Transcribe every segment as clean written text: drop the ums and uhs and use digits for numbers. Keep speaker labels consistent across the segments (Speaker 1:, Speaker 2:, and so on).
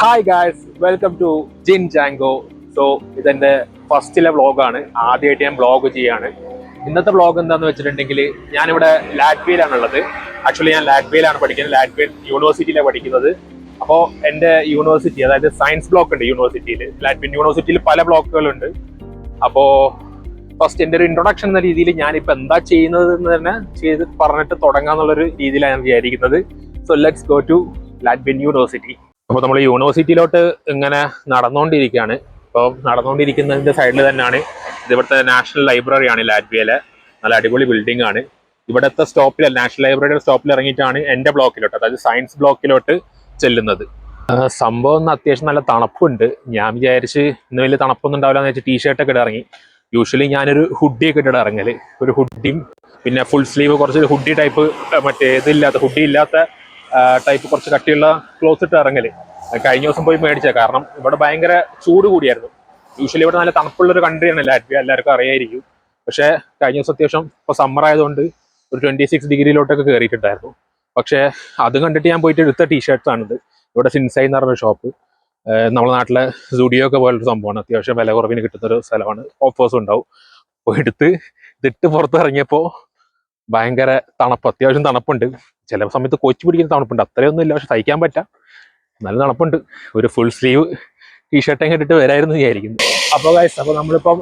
Speaker 1: Hi guys, welcome to Jin Jango. So ഇതെന്റെ ഫസ്റ്റിലെ വ്ളോഗാണ്. ആദ്യമായിട്ട് ഞാൻ വ്ളോഗ് ചെയ്യാണ്. ഇന്നത്തെ വ്ളോഗ് എന്താണെന്ന് വെച്ചിട്ടുണ്ടെങ്കിൽ ഞാനിവിടെ ലാറ്റ്വിയയിലാണുള്ളത്. ആക്ച്വലി ഞാൻ ലാറ്റ്വിയയിലാണ് പഠിക്കുന്നത്. ലാറ്റ്വിയൻ യൂണിവേഴ്സിറ്റിയിലാണ് പഠിക്കുന്നത്. അപ്പോൾ എൻ്റെ യൂണിവേഴ്സിറ്റി, അതായത് സയൻസ് ബ്ലോക്ക് ഉണ്ട് യൂണിവേഴ്സിറ്റിയിൽ. ലാറ്റ്വിയൻ യൂണിവേഴ്സിറ്റിയിൽ പല ബ്ലോക്കുകളുണ്ട്. അപ്പോൾ ഫസ്റ്റ് എൻ്റെ ഒരു ഇൻട്രൊഡക്ഷൻ എന്ന രീതിയിൽ ഞാനിപ്പോൾ എന്താ ചെയ്യുന്നത് എന്ന് തന്നെ പറഞ്ഞിട്ട് തുടങ്ങാന്നുള്ളൊരു രീതിയിലാണ് ഞാൻ വിചാരിക്കുന്നത്. So let's go to Latvian university. അപ്പോൾ നമ്മൾ യൂണിവേഴ്സിറ്റിയിലോട്ട് ഇങ്ങനെ നടന്നുകൊണ്ടിരിക്കുകയാണ്. അപ്പോൾ നടന്നുകൊണ്ടിരിക്കുന്നതിൻ്റെ സൈഡിൽ തന്നെയാണ് ഇവിടുത്തെ നാഷണൽ ലൈബ്രറിയാണ് ലാറ്റ്വിയയിലെ. നല്ല അടിപൊളി ബിൽഡിംഗ് ആണ്. ഇവിടുത്തെ സ്റ്റോപ്പിൽ, നാഷണൽ ലൈബ്രറിയുടെ സ്റ്റോപ്പിൽ ഇറങ്ങിയിട്ടാണ് എൻ്റെ ബ്ലോക്കിലോട്ട്, അതായത് സയൻസ് ബ്ലോക്കിലോട്ട് ചെല്ലുന്നത്. സംഭവം അത്യാവശ്യം നല്ല തണുപ്പുണ്ട്. ഞാൻ വിചാരിച്ച് ഇന്ന് വലിയ തണുപ്പൊന്നും ഉണ്ടാവില്ല എന്ന് വെച്ചാൽ ടീഷർട്ടൊക്കെ ഇട്ട് ഇറങ്ങി. യൂഷ്വലി ഞാനൊരു ഹുഡിയൊക്കെ ഇട്ടിട്ട് ഇറങ്ങല്. ഒരു ഹുഡിയും പിന്നെ ഫുൾ സ്ലീവ്, കുറച്ച് ഹുഡി ടൈപ്പ്, മറ്റേ ഇതില്ലാത്ത ഹുഡി ഇല്ലാത്ത ടൈപ്പ് കുറച്ച് കട്ടിയുള്ള ക്ലോത്ത് ഇട്ട് ഇറങ്ങല്. കഴിഞ്ഞ ദിവസം പോയി മേടിച്ചത്. കാരണം ഇവിടെ ഭയങ്കര ചൂട് കൂടിയായിരുന്നു. യൂഷ്വലി ഇവിടെ നല്ല തണുപ്പുള്ളൊരു കൺട്രിയാണ് ലാറ്റ്വിയ, എല്ലാവർക്കും അറിയായിരിക്കും. പക്ഷേ കഴിഞ്ഞ ദിവസം അത്യാവശ്യം ഇപ്പോൾ സമ്മർ ആയതുകൊണ്ട് ഒരു 26 ഡിഗ്രിയിലോട്ടൊക്കെ കയറിയിട്ടുണ്ടായിരുന്നു. പക്ഷേ അത് കണ്ടിട്ട് ഞാൻ പോയിട്ട് എടുത്ത ടീഷർട്ട്സ് ആണിത്. ഇവിടെ സിൻസൈ എന്ന് പറഞ്ഞ ഷോപ്പ്, നമ്മുടെ നാട്ടിലെ സുഡിയോ ഒക്കെ പോലൊരു സംഭവമാണ്. അത്യാവശ്യം വില കുറവിന് കിട്ടുന്നൊരു സ്ഥലമാണ്. ഓഫേഴ്സും ഉണ്ടാവും. അപ്പോൾ ഇതിട്ട് പുറത്ത് ഇറങ്ങിയപ്പോൾ ഭയങ്കര തണുപ്പ്, അത്യാവശ്യം തണുപ്പുണ്ട്. ചില സമയത്ത് കൊച്ചു പിടിക്കുന്ന തണുപ്പുണ്ട്. അത്രയൊന്നും ഇല്ല, പക്ഷെ സഹിക്കാൻ പറ്റാം. നല്ല തണുപ്പുണ്ട്. ഒരു ഫുൾ സ്ലീവ് ടീഷർട്ട് ഇട്ടിട്ട് വരായിരുന്നു വിചാരിക്കുന്നു. അപ്പോൾ ഗൈസ്, അപ്പോൾ നമ്മളിപ്പം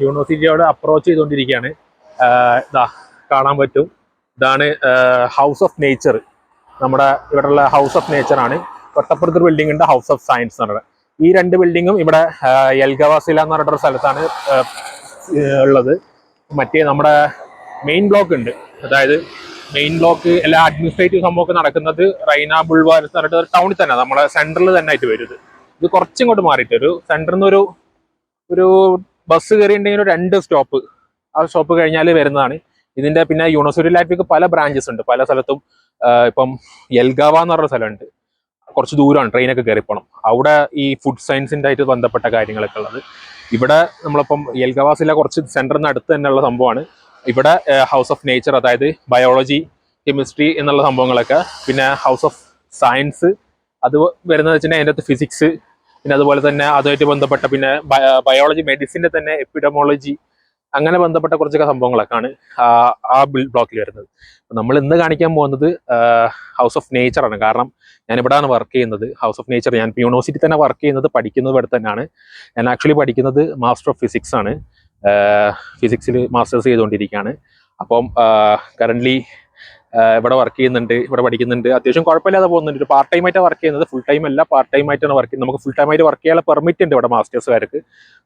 Speaker 1: യൂണിവേഴ്സിറ്റിയോട് അപ്രോച്ച് ചെയ്തുകൊണ്ടിരിക്കുകയാണ്. ഇതാ കാണാൻ പറ്റും, ഇതാണ് ഹൗസ് ഓഫ് നേച്ചർ. നമ്മുടെ ഇവിടെയുള്ള ഹൗസ് ഓഫ് നേച്ചർ ആണ്. തൊട്ടപ്പുറത്തൊരു ബിൽഡിംഗ് ഉണ്ട്, ഹൗസ് ഓഫ് സയൻസ് എന്ന് പറയുന്നത്. ഈ രണ്ട് ബിൽഡിങ്ങും ഇവിടെ യെൽഗവാസില എന്ന് പറഞ്ഞിട്ടൊരു സ്ഥലത്താണ് ഉള്ളത്. മറ്റേ നമ്മുടെ മെയിൻ ബ്ലോക്ക് ഉണ്ട്, അതായത് മെയിൻ ബ്ലോക്ക് എല്ലാ അഡ്മിനിസ്ട്രേറ്റീവ് സംഭവമൊക്കെ നടക്കുന്നത് റൈന ബുൾവാർ എന്ന് പറഞ്ഞിട്ട് ടൗണിൽ തന്നെ, നമ്മുടെ സെൻട്രലിൽ തന്നെ ആയിട്ട് വരും. ഇത് കുറച്ചിങ്ങോട്ട് മാറിയിട്ട് ഒരു സെൻറ്ററിൽ നിന്ന് ഒരു ബസ് കയറിയിട്ടുണ്ടെങ്കിൽ ഒരു 2 സ്റ്റോപ്പ്, ആ സ്റ്റോപ്പ് കഴിഞ്ഞാൽ വരുന്നതാണ് ഇതിന്റെ. പിന്നെ യൂണിവേഴ്സിറ്റി ലാറ്റ്വിയക്ക് പല ബ്രാഞ്ചസ് ഉണ്ട്, പല സ്ഥലത്തും. ഇപ്പം യെൽഗാവ എന്ന് പറഞ്ഞ സ്ഥലമുണ്ട്, കുറച്ച് ദൂരമാണ്, ട്രെയിനൊക്കെ കയറിപ്പോണം. അവിടെ ഈ ഫുഡ് സയൻസിൻ്റെ ആയിട്ട് ബന്ധപ്പെട്ട കാര്യങ്ങളൊക്കെ ഉള്ളത്. ഇവിടെ നമ്മളിപ്പം യെൽഗവാസിലെ കുറച്ച് സെൻറ്ററിന് അടുത്ത് തന്നെയുള്ള സംഭവമാണ്. ഇവിടെ ഹൗസ് ഓഫ് നേച്ചർ, അതായത് ബയോളജി, കെമിസ്ട്രി എന്നുള്ള സംഭവങ്ങളൊക്കെ. പിന്നെ ഹൗസ് ഓഫ് സയൻസ് അത് വരുന്നത് വെച്ചിട്ടുണ്ടെങ്കിൽ അതിൻ്റെ അകത്ത് ഫിസിക്സ്, പിന്നെ അതുപോലെ തന്നെ അതുമായിട്ട് ബന്ധപ്പെട്ട പിന്നെ ബയോളജി, മെഡിസിൻ്റെ തന്നെ എപ്പിഡമോളജി, അങ്ങനെ ബന്ധപ്പെട്ട കുറച്ചൊക്കെ സംഭവങ്ങളൊക്കെയാണ് ആ ബ്ലോക്കിൽ വരുന്നത്. നമ്മൾ ഇന്ന് കാണിക്കാൻ പോകുന്നത് ഹൗസ് ഓഫ് നേച്ചറാണ്. കാരണം ഞാൻ ഇവിടെയാണ് വർക്ക് ചെയ്യുന്നത്, ഹൗസ് ഓഫ് നേച്ചർ. ഞാൻ യൂണിവേഴ്സിറ്റി തന്നെ വർക്ക് ചെയ്യുന്നത്, പഠിക്കുന്നത് ഇവിടെ തന്നെയാണ്. ഞാൻ ആക്ച്വലി പഠിക്കുന്നത് മാസ്റ്റർ ഓഫ് ഫിസിക്സ് ആണ്. ഫിസിക്സിൽ മാസ്റ്റേഴ്സ് ചെയ്തുകൊണ്ടിരിക്കുകയാണ്. അപ്പം കറൻ്റ്ലി ഇവിടെ വർക്ക് ചെയ്യുന്നുണ്ട്, ഇവിടെ പഠിക്കുന്നുണ്ട്. അത്യാവശ്യം കുഴപ്പമില്ലാതെ പോകുന്നുണ്ട്. ഒരു പാർട്ട് ടൈം ആയിട്ടാണ് വർക്ക് ചെയ്യുന്നത്, ഫുൾ ടൈം അല്ല, പാർട്ട് ടൈം ആയിട്ടാണ് വർക്ക് ചെയ്യുന്നത്. നമുക്ക് ഫുൾ ടൈം ആയിട്ട് വർക്ക് ചെയ്യാനുള്ള പെർമിറ്റ് ഉണ്ട് ഇവിടെ മാസ്റ്റേഴ്സുകാർക്ക്.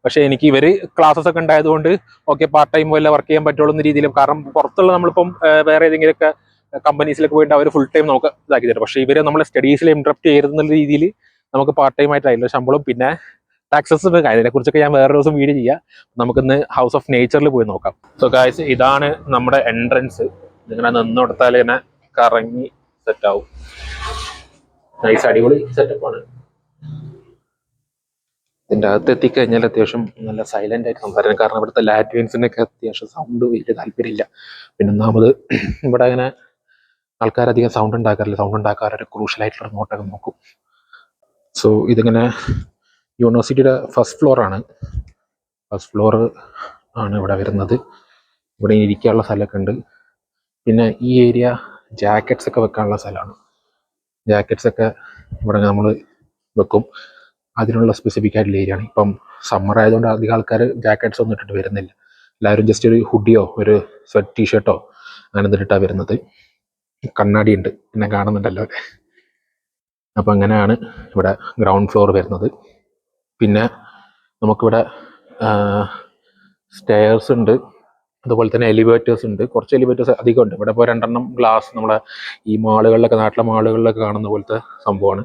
Speaker 1: പക്ഷേ എനിക്ക് ഇവർ ക്ലാസ്സസ് ഒക്കെ ഉണ്ടായതുകൊണ്ട് ഓക്കെ പാർട്ട് ടൈം വല്ല വർക്ക് ചെയ്യാൻ പറ്റുള്ളൂ എന്ന രീതിയിലും. കാരണം പുറത്തുള്ള നമ്മളിപ്പം വേറെ ഏതെങ്കിലുമൊക്കെ കമ്പനീസിലൊക്കെ പോയിട്ട് അവർ ഫുൾ ടൈം നമുക്ക് ഇതാക്കി തരും. പക്ഷേ ഇവർ നമ്മളെ സ്റ്റഡീസിൽ ഇൻട്രപ്റ്റ് ചെയ്തെന്നുള്ള രീതിയിൽ നമുക്ക് പാർട്ട് ടൈം ആയിട്ടായില്ല ശമ്പളം, പിന്നെ ടാക്സസ് ഉണ്ട്. അതിനെക്കുറിച്ചൊക്കെ ഞാൻ വേറെ ദിവസം വീഡിയോ ചെയ്യാം. നമുക്കിന്ന് ഹൗസ് ഓഫ് നേച്ചറിൽ പോയി നോക്കാം. സോ ഗായ്സ്, ഇതാണ് നമ്മുടെ എൻട്രൻസ്. ഇങ്ങനെ നിന്ന് കൊടുത്താൽ ഇങ്ങനെ കറങ്ങി സെറ്റ് ആവും. നൈസ്, അടിപൊളി സെറ്റപ്പാണ്. ഇതിൻ്റെ അകത്ത് എത്തിക്കഴിഞ്ഞാൽ അത്യാവശ്യം നല്ല സൈലന്റ് ആയിട്ട് സംസാരിക്കണം. കാരണം ഇവിടുത്തെ ലാറ്റ്വിയൻസിനൊക്കെ അത്യാവശ്യം സൗണ്ട് വലിയ താല്പര്യമില്ല. പിന്നെ ഒന്നാമത് ഇവിടെ അങ്ങനെ ആൾക്കാരധികം സൗണ്ട് ഉണ്ടാക്കാറില്ല. സൗണ്ട് ഉണ്ടാക്കാറൊരു ക്രൂഷ്യലായിട്ടുള്ള നോട്ടൊക്കെ നോക്കും. സോ ഇതിങ്ങനെ യൂണിവേഴ്സിറ്റിയുടെ ഫസ്റ്റ് ഫ്ലോറാണ്. ഫസ്റ്റ് ഫ്ലോർ ആണ് ഇവിടെ വരുന്നത്. ഇവിടെ ഇരിക്കാനുള്ള സ്ഥലമൊക്കെ ഉണ്ട്. പിന്നെ ഈ ഏരിയ ജാക്കറ്റ്സ് ഒക്കെ വെക്കാനുള്ള സ്ഥലമാണ്. ജാക്കറ്റ്സ് ഒക്കെ ഇവിടെ നമ്മൾ വെക്കും. അതിനുള്ള സ്പെസിഫിക് ആയിട്ടുള്ള ഏരിയ ആണ്. ഇപ്പം സമ്മർ ആയതുകൊണ്ട് അധികം ആൾക്കാർ ജാക്കറ്റ്സ് ഒന്നും ഇട്ടിട്ട് വരുന്നില്ല. എല്ലാവരും ജസ്റ്റ് ഒരു ഹുഡിയോ ഒരു സ്വെറ്റ് ടീഷർട്ടോ അങ്ങനെ ഇട്ടിട്ടാണ് വരുന്നത്. കണ്ണാടി ഉണ്ട്, പിന്നെ കാണുന്നുണ്ടല്ലോ അല്ലേ. അപ്പം അങ്ങനെയാണ് ഇവിടെ ഗ്രൗണ്ട് ഫ്ലോർ വരുന്നത്. പിന്നെ നമുക്കിവിടെ സ്റ്റെയർസ് ഉണ്ട്, അതുപോലെ തന്നെ എലിവേറ്റേഴ്സ് ഉണ്ട്. കുറച്ച് എലിവേറ്റേഴ്സ് അധികം ഉണ്ട്. ഇവിടെ ഇപ്പോൾ 2 ഗ്ലാസ്, നമ്മളെ ഈ മാളുകളിലൊക്കെ, നാട്ടിലെ മാളുകളിലൊക്കെ കാണുന്ന പോലത്തെ സംഭവമാണ്.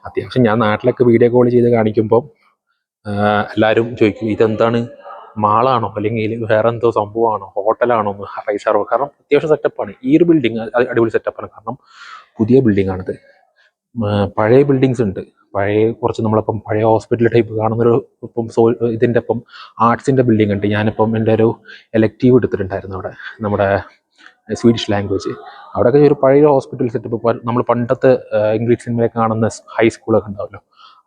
Speaker 1: അത്യാവശ്യം ഞാൻ നാട്ടിലൊക്കെ വീഡിയോ കോൾ ചെയ്ത് കാണിക്കുമ്പോൾ എല്ലാവരും ചോദിക്കും ഇതെന്താണ്, മാളാണോ അല്ലെങ്കിൽ വേറെ എന്തോ സംഭവമാണോ, ഹോട്ടലാണോ, 5 സ്റ്റാർ. കാരണം അത്യാവശ്യം സെറ്റപ്പാണ്. ഈ ഒരു ബിൽഡിങ് അടിപൊളി സെറ്റപ്പാണ്. കാരണം പുതിയ ബിൽഡിംഗ് ആണിത്. പഴയ ബിൽഡിങ്സ് ഉണ്ട്, കുറച്ച് നമ്മളിപ്പം പഴയ ഹോസ്പിറ്റൽ ടൈപ്പ് കാണുന്നൊരു, ഇപ്പം ഇതിൻ്റെ ഇപ്പം ആർട്സിൻ്റെ ബിൽഡിംഗ് ഉണ്ട്. ഞാനിപ്പം എൻ്റെ ഒരു എലക്റ്റീവ് എടുത്തിട്ടുണ്ടായിരുന്നു അവിടെ, നമ്മുടെ സ്വീഡിഷ് ലാംഗ്വേജ്. അവിടെയൊക്കെ ഒരു പഴയ ഹോസ്പിറ്റൽ സെറ്റപ്പ്, നമ്മൾ പണ്ടത്തെ ഇംഗ്ലീഷ് സിനിമയൊക്കെ കാണുന്ന ഹൈസ്കൂളൊക്കെ ഉണ്ടാവുമല്ലോ,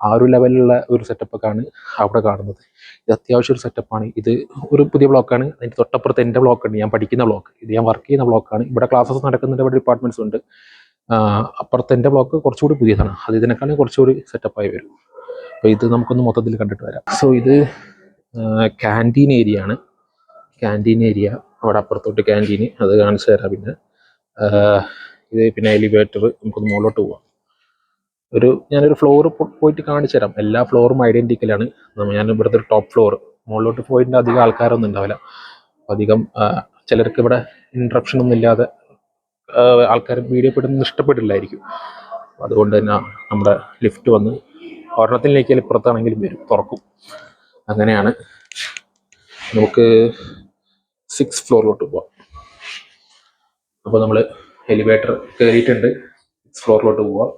Speaker 1: ആ ഒരു ലെവലിലുള്ള ഒരു സെറ്റപ്പൊക്കെയാണ് അവിടെ കാണുന്നത്. ഇത് അത്യാവശ്യം ഒരു സെറ്റപ്പാണ്. ഇത് ഒരു പുതിയ ബ്ലോക്കാണ്. അതിൻ്റെ തൊട്ടപ്പുറത്ത് എൻ്റെ ബ്ലോക്കുണ്ട്, ഞാൻ പഠിക്കുന്ന ബ്ലോക്ക്. ഇത് ഞാൻ വർക്ക് ചെയ്യുന്ന ബ്ലോക്കാണ്. ഇവിടെ ക്ലാസ്സസ് നടക്കുന്നുണ്ട്, ഇവിടെ ഡിപ്പാർട്ട്മെൻറ്റ്സ് ഉണ്ട്. അപ്പുറത്ത് എൻ്റെ ബ്ലോക്ക് കുറച്ചുകൂടി പുതിയതാണ്. അത് ഇതിനേക്കാളും കുറച്ചുകൂടി സെറ്റപ്പായി വരും. അപ്പോൾ ഇത് നമുക്കൊന്ന് മൊത്തത്തിൽ കണ്ടിട്ട് വരാം. സോ ഇത് ക്യാൻറ്റീൻ ഏരിയ ആണ്. ക്യാൻറ്റീൻ ഏരിയ, അവിടെ അപ്പുറത്തോട്ട് ക്യാൻറ്റീൻ, അത് കാണിച്ചു തരാം. പിന്നെ ഇത് പിന്നെ എലിവേറ്റർ, നമുക്കൊന്ന് മുകളിലോട്ട് പോവാം. ഞാനൊരു ഫ്ലോർ പോയിട്ട് കാണിച്ചു തരാം. എല്ലാ ഫ്ലോറും ഐഡൻറ്റിക്കലാണ്. ഞാൻ ഇവിടുത്തെ ഒരു ടോപ്പ് ഫ്ലോർ, മുകളിലോട്ട് പോയിട്ട് അധികം ആൾക്കാരൊന്നും ഉണ്ടാവില്ല. അധികം ചിലർക്ക് ഇവിടെ ഇൻട്രപ്ഷൻ ഒന്നും ഇല്ലാതെ ആൾക്കാർ വീഡിയോ പെടുന്നത് ഇഷ്ടപ്പെട്ടില്ലായിരിക്കും. അതുകൊണ്ട് തന്നെ നമ്മുടെ ലിഫ്റ്റ് വന്ന് ഒരെണ്ണത്തിലേക്ക് പുറത്താണെങ്കിലും വരും, തുറക്കും. അങ്ങനെയാണ്. നമുക്ക് 6th ഫ്ലോറിലോട്ട് പോവാം. അപ്പോൾ നമ്മൾ എലിവേറ്റർ കയറിയിട്ടുണ്ട്. 6th ഫ്ലോറിലോട്ട് പോവാം.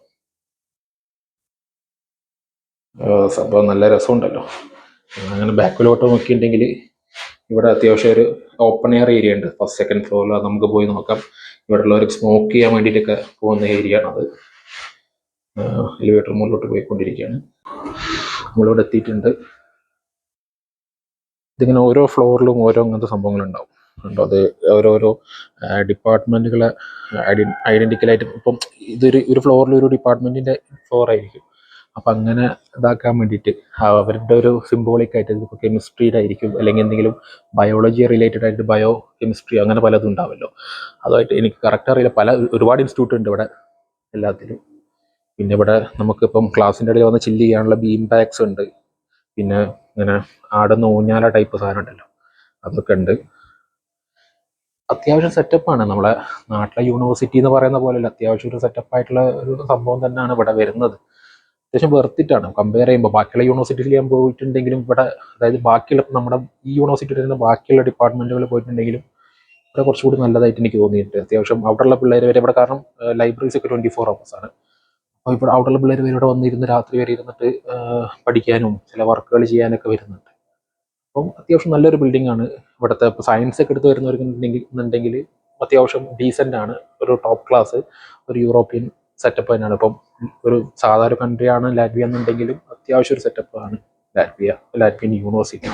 Speaker 1: സംഭവം നല്ല രസമുണ്ടല്ലോ. അങ്ങനെ ബാക്കിലോട്ട് നോക്കിയിട്ടുണ്ടെങ്കിൽ ഇവിടെ അത്യാവശ്യം ഒരു ഓപ്പൺ എയർ ഏരിയ ഉണ്ട്. 1st 2nd ഫ്ലോറിൽ. അത് നമുക്ക് പോയി നോക്കാം. ഇവിടെ ഉള്ളവർക്ക് സ്മോക്ക് ചെയ്യാൻ വേണ്ടിയിട്ടൊക്കെ പോകുന്ന ഏരിയ ആണ് അത്. എലിവേറ്റർ മുകളിലോട്ട് പോയിക്കൊണ്ടിരിക്കുകയാണ്. നമ്മളിവിടെ എത്തിയിട്ടുണ്ട്. ഇതിങ്ങനെ ഓരോ ഫ്ലോറിലും ഓരോ അങ്ങനത്തെ സംഭവങ്ങളുണ്ടാവും. ഉണ്ടോ? അത് ഓരോരോ ഡിപ്പാർട്ട്മെൻറ്റുകളെ ഐഡൻറ്റിക്കലായിട്ട്, ഇപ്പം ഒരു ഫ്ലോറിൽ ഒരു ഡിപ്പാർട്ട്മെൻറ്റിൻ്റെ ഫ്ലോർ ആയിരിക്കും. അപ്പം അങ്ങനെ ഇതാക്കാൻ വേണ്ടിയിട്ട് അവരുടെ ഒരു സിംബോളിക് ആയിട്ട്, ഇപ്പോൾ കെമിസ്ട്രിയുടെ ആയിരിക്കും, അല്ലെങ്കിൽ എന്തെങ്കിലും ബയോളജി റിലേറ്റഡ് ആയിട്ട് ബയോ കെമിസ്ട്രി അങ്ങനെ പലതും ഉണ്ടാവുമല്ലോ. അതുമായിട്ട് എനിക്ക് കറക്റ്റ് അറിയില്ല. ഒരുപാട് ഇൻസ്റ്റിറ്റ്യൂട്ട് ഉണ്ട് ഇവിടെ എല്ലാത്തിലും. പിന്നെ ഇവിടെ നമുക്കിപ്പം ക്ലാസ്സിൻ്റെ ഇടയിൽ വന്ന് ചില്ല് ചെയ്യാനുള്ള ബീം ബാഗ്സ് ഉണ്ട്. പിന്നെ ഇങ്ങനെ ആടുന്ന ഊഞ്ഞാല ടൈപ്പ് സാധനം ഉണ്ടല്ലോ, അതൊക്കെ ഉണ്ട്. അത്യാവശ്യം സെറ്റപ്പാണ്. നമ്മളെ നാട്ടിലെ യൂണിവേഴ്സിറ്റി എന്ന് പറയുന്ന പോലെയല്ല, അത്യാവശ്യം ഒരു സെറ്റപ്പായിട്ടുള്ള ഒരു സംഭവം തന്നെയാണ് ഇവിടെ വരുന്നത്. അത്യാവശ്യം വെർത്തിട്ടാണ് കമ്പയർ ചെയ്യുമ്പോൾ. ബാക്കിയുള്ള യൂണിവേഴ്സിറ്റിയിൽ ഞാൻ പോയിട്ടുണ്ടെങ്കിലും ഇവിടെ, അതായത് ബാക്കിയുള്ള നമ്മുടെ ഈ യൂണിവേഴ്സിറ്റിയിൽ നിന്ന് ബാക്കിയുള്ള ഡിപ്പാർട്ട്മെൻറ്റുകളിൽ പോയിട്ടുണ്ടെങ്കിലും ഇവിടെ കുറച്ചുകൂടി നല്ലതായിട്ട് എനിക്ക് തോന്നിയിട്ടുണ്ട്. അത്യാവശ്യം അവിടെയുള്ള പിള്ളേർ വരെ ഇവിടെ, കാരണം ലൈബ്രറീസ് ഒക്കെ 24 hours ആണ്. അപ്പോൾ ഇവിടെ അവിടെയുള്ള പിള്ളേർ വരെ ഇവിടെ വന്നിരുന്ന് രാത്രി വരെ ഇരുന്നിട്ട് പഠിക്കാനും ചില വർക്കുകൾ ചെയ്യാനൊക്കെ വരുന്നുണ്ട്. അപ്പം അത്യാവശ്യം നല്ലൊരു ബിൽഡിംഗ് ആണ്. ഇവിടുത്തെ ഇപ്പോൾ സയൻസ് ഒക്കെ എടുത്ത് വരുന്നവർക്ക് അത്യാവശ്യം ഡീസൻ്റ് ആണ്. ഒരു ടോപ്പ് ക്ലാസ് ഒരു യൂറോപ്യൻ സെറ്റപ്പ് തന്നെയാണ്. ഇപ്പം ഒരു സാധാരണ കൺട്രിയാണ് ലാറ്റ്വിയ എന്നുണ്ടെങ്കിലും അത്യാവശ്യം ഒരു സെറ്റപ്പാണ് ലാറ്റ്വിയൻ യൂണിവേഴ്സിറ്റി.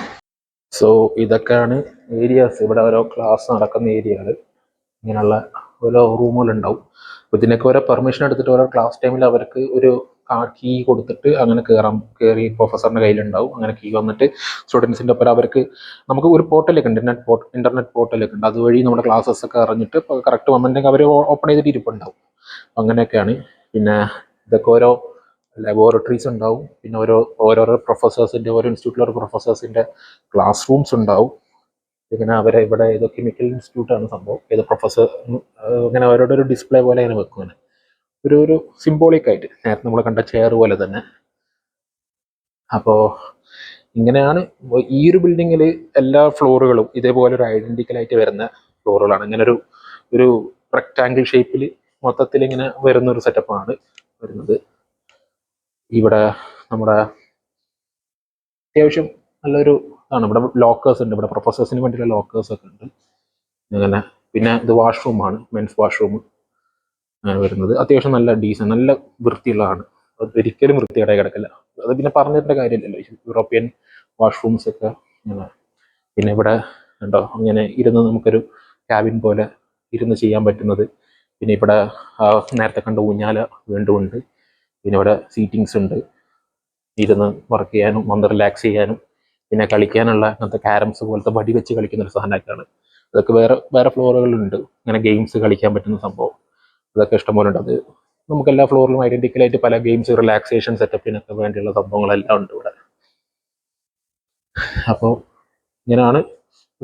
Speaker 1: സോ ഇതൊക്കെയാണ് ഏരിയാസ്. ഇവിടെ ഓരോ ക്ലാസ് നടക്കുന്ന ഏരിയകൾ, ഇങ്ങനെയുള്ള ഓരോ റൂമുകളുണ്ടാവും. അപ്പോൾ ഇതിനൊക്കെ ഓരോ പെർമിഷൻ എടുത്തിട്ട് ഓരോ ക്ലാസ് ടൈമിൽ അവർക്ക് ഒരു കീ കൊടുത്തിട്ട് അങ്ങനെ കയറി പ്രൊഫസറിൻ്റെ കയ്യിലുണ്ടാവും. അങ്ങനെ കീ വന്നിട്ട് സ്റ്റുഡൻസിൻ്റെ ഒപ്പം നമുക്ക് ഒരു പോർട്ടലൊക്കെ ഉണ്ട്, ഇൻ്റർനെറ്റ് പോർട്ടലൊക്കെ ഉണ്ട്. അതുവഴി നമ്മുടെ ക്ലാസ്സസ് ഒക്കെ അറിഞ്ഞിട്ട് കറക്റ്റ് വന്നിട്ടുണ്ടെങ്കിൽ അവർ ഓപ്പൺ ചെയ്തിട്ട് ഇരിപ്പുണ്ടാവും. അങ്ങനെയൊക്കെയാണ്. പിന്നെ ഇതൊക്കെ ഓരോ ലബോറട്ടറീസ് ഉണ്ടാവും. പിന്നെ ഓരോരോ പ്രൊഫസേഴ്സിൻ്റെ, ഓരോ ഇൻസ്റ്റിറ്റ്യൂട്ടിലെ പ്രൊഫസേഴ്സിൻ്റെ ക്ലാസ് റൂംസ് ഉണ്ടാവും. ഇങ്ങനെ അവരെ ഇവിടെ ഏതോ കെമിക്കൽ ഇൻസ്റ്റിറ്റ്യൂട്ടാണ് സംഭവം, ഏതോ പ്രൊഫസർ ഇങ്ങനെ അവരുടെ ഒരു ഡിസ്പ്ലേ പോലെ അങ്ങനെ വെക്കും. ഒരു സിംബോളിക് ആയിട്ട്, നേരത്തെ നമ്മൾ കണ്ട ചെയർ പോലെ തന്നെ. അപ്പോൾ ഇങ്ങനെയാണ് ഈ ഒരു ബിൽഡിങ്ങിൽ എല്ലാ ഫ്ലോറുകളും ഇതേപോലെ ഒരു ഐഡൻറ്റിക്കലായിട്ട് വരുന്ന ഫ്ലോറുകളാണ്. ഇങ്ങനെ ഒരു റെക്റ്റാങ്കിൾ ഷേപ്പിൽ മൊത്തത്തിൽ ഇങ്ങനെ വരുന്നൊരു സെറ്റപ്പാണ് വരുന്നത്. ഇവിടെ നമ്മുടെ അത്യാവശ്യം നല്ലൊരു ഇതാണ്. ഇവിടെ ലോക്കേഴ്സ് ഉണ്ട്, ഇവിടെ പ്രൊഫസേഴ്സിന് വേണ്ടിയുള്ള ലോക്കേഴ്സ് ഒക്കെ ഉണ്ട് അങ്ങനെ. പിന്നെ ഇത് വാഷ്റൂമാണ്, മെൻസ് വാഷ്റൂം വരുന്നത്. അത്യാവശ്യം നല്ല ഡീസൻ്റ്, നല്ല വൃത്തിയുള്ളതാണ്. അത് ഒരിക്കലും വൃത്തികേടായി കിടക്കില്ല. അത് പിന്നെ പറഞ്ഞിട്ട് കാര്യമില്ലല്ലോ, യൂറോപ്യൻ വാഷ്റൂംസ് ഒക്കെ ഇങ്ങനെ. പിന്നെ ഇവിടെ ഉണ്ടോ ഇങ്ങനെ ഇരുന്ന് നമുക്കൊരു ക്യാബിൻ പോലെ ഇരുന്ന് ചെയ്യാൻ പറ്റുന്നത്. പിന്നെ ഇവിടെ നേരത്തെ കണ്ട ഊഞ്ഞാല വീണ്ടും ഉണ്ട്. പിന്നെ ഇവിടെ സീറ്റിങ്സ് ഉണ്ട്, ഇരുന്ന് വർക്ക് ചെയ്യാനും വന്ന് റിലാക്സ് ചെയ്യാനും. പിന്നെ കളിക്കാനുള്ള അങ്ങനത്തെ ക്യാരംസ് പോലത്തെ വടി വെച്ച് കളിക്കുന്ന ഒരു സാധനമൊക്കെയാണ്. അതൊക്കെ വേറെ ഫ്ലോറുകളുണ്ട്, ഇങ്ങനെ ഗെയിംസ് കളിക്കാൻ പറ്റുന്ന സംഭവം. അതൊക്കെ ഇഷ്ടംപോലെ ഉണ്ട്. അത് നമുക്ക് എല്ലാ ഫ്ലോറിലും ഐഡൻറ്റിക്കലായിട്ട് പല ഗെയിംസ്, റിലാക്സേഷൻ സെറ്റപ്പിനൊക്കെ വേണ്ടിയുള്ള സംഭവങ്ങളെല്ലാം ഉണ്ട് ഇവിടെ. അപ്പോൾ ഇങ്ങനെയാണ്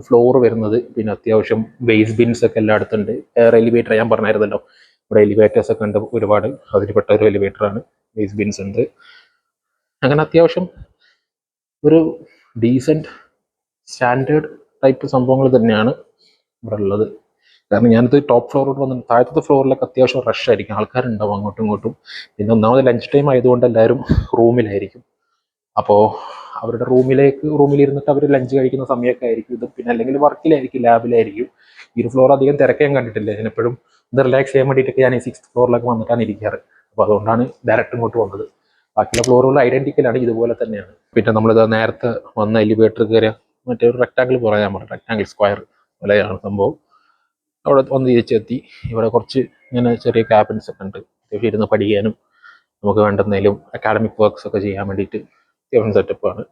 Speaker 1: ഫ്ലോർ വരുന്നത്. പിന്നെ അത്യാവശ്യം വേസ്റ്റ് ബിൻസ് ഒക്കെ എല്ലായിടത്തും ഉണ്ട്. എലിവേറ്റർ ഞാൻ പറഞ്ഞായിരുന്നല്ലോ, ഇവിടെ എലിവേറ്റേഴ്സ് ഒക്കെ ഉണ്ട് ഒരുപാട്. അതിൽപ്പെട്ട ഒരു എലിവേറ്ററാണ്. വേസ്റ്റ് ബിൻസ് ഉണ്ട്. അങ്ങനെ അത്യാവശ്യം ഒരു ഡീസൻറ്റ് സ്റ്റാൻഡേർഡ് ടൈപ്പ് സംഭവങ്ങൾ തന്നെയാണ് ഇവിടെ ഉള്ളത്. കാരണം ഞാനിത് ടോപ്പ് ഫ്ലോറിലോട്ട് വന്നു, താഴത്തെ ഫ്ലോറിലൊക്കെ അത്യാവശ്യം റഷ് ആയിരിക്കും, ആൾക്കാരുണ്ടാവും അങ്ങോട്ടും ഇങ്ങോട്ടും. പിന്നെ ഒന്നാമത് ലഞ്ച് ടൈം ആയതുകൊണ്ട് എല്ലാവരും റൂമിലായിരിക്കും. അപ്പോൾ അവരുടെ റൂമിലിരുന്നിട്ട് അവർ ലഞ്ച് കഴിക്കുന്ന സമയമൊക്കെ ആയിരിക്കും ഇത്. പിന്നെ അല്ലെങ്കിൽ വർക്കിലായിരിക്കും, ലാബിലായിരിക്കും. ഈ ഫ്ലോർ അധികം തിരക്കാൻ കണ്ടിട്ടില്ല. ഞാൻ എപ്പോഴും ഇത് റിലാക്സ് ചെയ്യാൻ വേണ്ടിയിട്ടൊക്കെ ഞാൻ ഈ 6th ഫ്ലോറിലൊക്കെ വന്നിട്ടാണ് ഇരിക്കാറ്. അപ്പോൾ അതുകൊണ്ടാണ് ഡയറക്റ്റ് ഇങ്ങോട്ട് വന്നത്. ബാക്കിയുള്ള ഫ്ലോറുകൾ ഐഡന്റിക്കലാണ്, ഇതുപോലെ തന്നെയാണ്. പിന്നെ നമ്മളിത് നേരത്തെ വന്ന എലിവേറ്റർ കയറിയ മറ്റേ ഒരു റെക്ടാങ്കിൾ പറയാൻ പറ്റും, റെക്ടാങ്കിൾ സ്ക്വയർ പോലെയാണ് സംഭവം. അവിടെ വന്ന് തിരിച്ചെത്തി. ഇവിടെ കുറച്ച് ഇങ്ങനെ ചെറിയ ക്യാബിൻസ് ഒക്കെ ഉണ്ട്, ഇരുന്ന് പഠിക്കാനും നമുക്ക് വേണ്ടുന്നതിലും അക്കാഡമിക് വർക്ക്സ് ഒക്കെ ചെയ്യാൻ വേണ്ടിയിട്ട് അത്യാവശ്യം സെറ്റപ്പാണ്.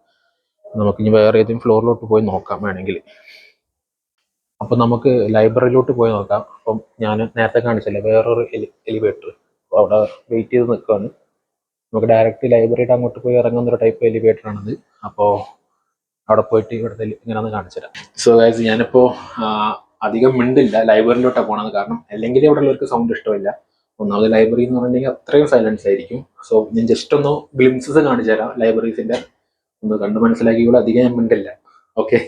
Speaker 1: നമുക്കിനി വേറെ ഏതെങ്കിലും ഫ്ലോറിലോട്ട് പോയി നോക്കാം വേണമെങ്കിൽ. അപ്പം നമുക്ക് ലൈബ്രറിയിലോട്ട് പോയി നോക്കാം. അപ്പം ഞാൻ നേരത്തെ കാണിച്ചല്ലേ വേറൊരു എലിവേറ്റർ, അപ്പോൾ അവിടെ വെയിറ്റ് ചെയ്ത് നിൽക്കുകയാണ്. നമുക്ക് ഡയറക്റ്റ് ലൈബ്രറിയുടെ അങ്ങോട്ട് പോയി ഇറങ്ങുന്ന ഒരു ടൈപ്പ് എലിവേറ്റർ ആണിത്. അപ്പോൾ അവിടെ പോയിട്ട് ഇവിടുത്തെ ഇങ്ങനെയൊന്ന് കാണിച്ചു തരാം. സോ ഗൈസ്, ഞാനിപ്പോൾ അധികം മിണ്ടില്ല, ലൈബ്രറിയിലോട്ടാണ് പോകണത്. കാരണം അല്ലെങ്കിൽ ഇവിടെ ഉള്ളവർക്ക് സൗണ്ട് ഇഷ്ടമില്ല. ഒന്നാമത് ലൈബ്രറി എന്ന് പറഞ്ഞിട്ടുണ്ടെങ്കിൽ അത്രയും സൈലൻസ് ആയിരിക്കും. സോ ഞാൻ ജസ്റ്റ് ഒന്ന് ഗ്ലിംസസ് കാണിച്ചു തരാം ലൈബ്രറീസിന്റെ, ഒന്ന് കണ്ട് മനസ്സിലാക്കിയോളൂ. അധികം ഞാൻ മിണ്ടില്ല. ഓക്കെ